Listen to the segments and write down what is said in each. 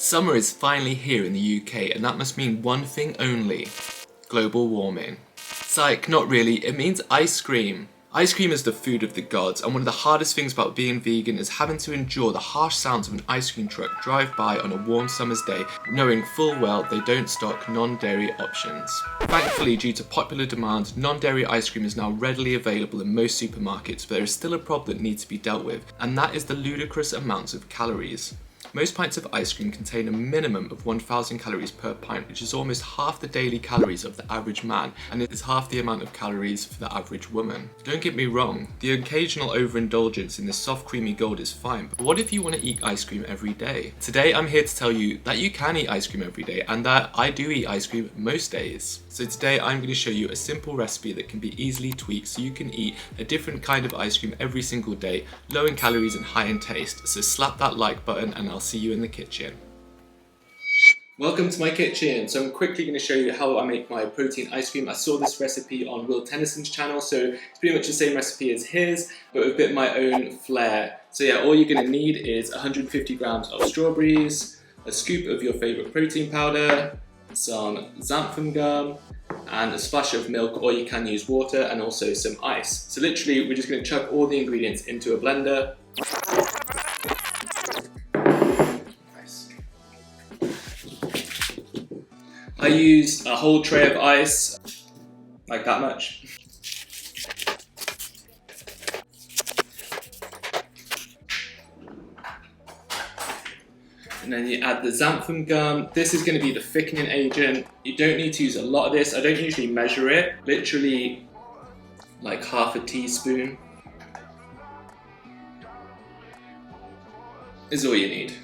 Summer is finally here in the UK, and that must mean one thing only: global warming. Psych, not really, it means ice cream. Ice cream is the food of the gods, and one of the hardest things about being vegan is having to endure the harsh sounds of an ice cream truck drive by on a warm summer's day, knowing full well they don't stock non-dairy options. Thankfully, due to popular demand, non-dairy ice cream is now readily available in most supermarkets, but there is still a problem that needs to be dealt with, and that is the ludicrous amounts of calories. Most pints of ice cream contain a minimum of 1,000 calories per pint, which is almost half the daily calories of the average man, and it is half the amount of calories for the average woman. Don't get me wrong, the occasional overindulgence in this soft creamy gold is fine, but what if you want to eat ice cream every day? Today I'm here to tell you that you can eat ice cream every day, and that I do eat ice cream most days. So today I'm going to show you a simple recipe that can be easily tweaked so you can eat a different kind of ice cream every single day, low in calories and high in taste. So slap that like button and I'll see you in the kitchen. Welcome to my kitchen. So I'm quickly going to show you how I make my protein ice cream. I saw this recipe on Will Tennyson's channel, so it's pretty much the same recipe as his, but with a bit of my own flair. So yeah, all you're going to need is 150 grams of strawberries, a scoop of your favourite protein powder, some xanthan gum, and a splash of milk, or you can use water, and also some ice. So literally we're just going to chuck all the ingredients into a blender. I use a whole tray of ice, like that much. And then you add the xanthan gum. This is going to be the thickening agent. You don't need to use a lot of this. I don't usually measure it. Literally like half a teaspoon is all you need.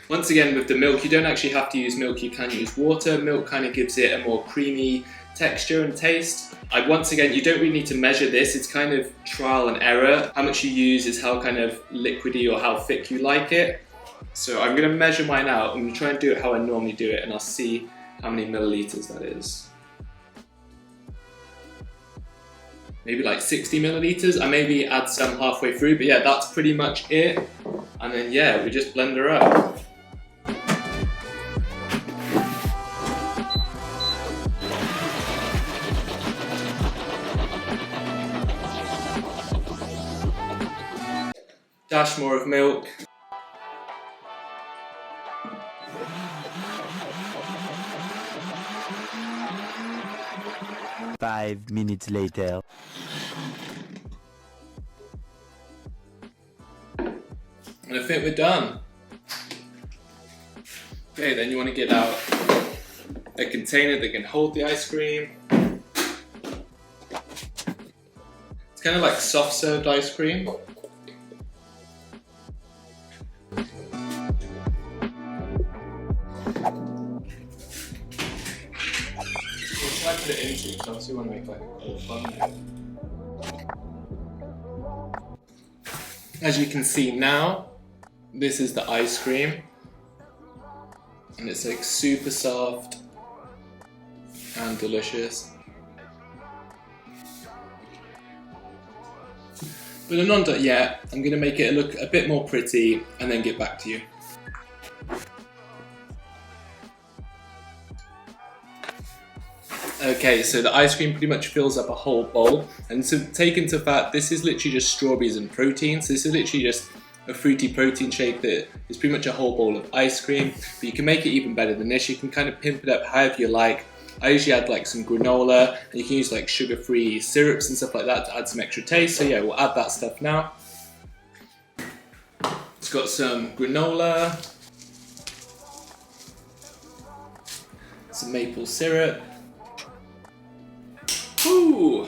Once again, with the milk, you don't actually have to use milk, you can use water. Milk kind of gives it a more creamy texture and taste. Once again, you don't really need to measure this, it's kind of trial and error. How much you use is how kind of liquidy or how thick you like it. So I'm going to measure mine out. I'm going to try and do it how I normally do it, and I'll see how many milliliters that is. Maybe like 60 milliliters. I maybe add some halfway through, but yeah, that's pretty much it. And then yeah, we just blend her up. Dash more of milk. Five minutes later. And I think we're done. Okay, then you want to get out a container that can hold the ice cream. It's kind of like soft served ice cream. I put it into, because obviously we want to make like a cool thumbnail. As you can see now, this is the ice cream, and it's like super soft and delicious. But I'm not done yet. I'm going to make it look a bit more pretty and then get back to you. Okay, so the ice cream pretty much fills up a whole bowl, and to take into fact, this is literally just strawberries and protein, so this is literally just a fruity protein shake that is pretty much a whole bowl of ice cream, but you can make it even better than this. You can kind of pimp it up however you like. I usually add like some granola, and you can use like sugar-free syrups and stuff like that to add some extra taste, so yeah, we'll add that stuff now. It's got some granola, some maple syrup. Ooh.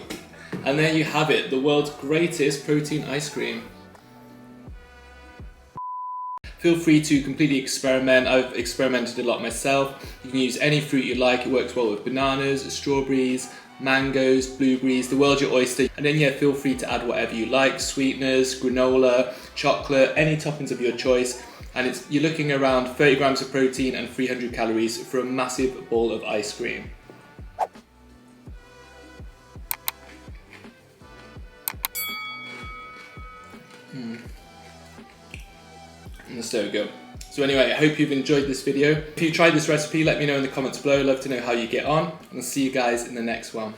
And there you have it, the world's greatest protein ice cream. Feel free to completely experiment. I've experimented a lot myself. You can use any fruit you like. It works well with bananas, strawberries, mangoes, blueberries, the world's your oyster. And then yeah, feel free to add whatever you like, sweeteners, granola, chocolate, any toppings of your choice. And you're looking around 30 grams of protein and 300 calories for a massive bowl of ice cream. So there we go. So anyway, I hope you've enjoyed this video. If you tried this recipe, let me know in the comments below. I'd love to know how you get on. And I'll see you guys in the next one.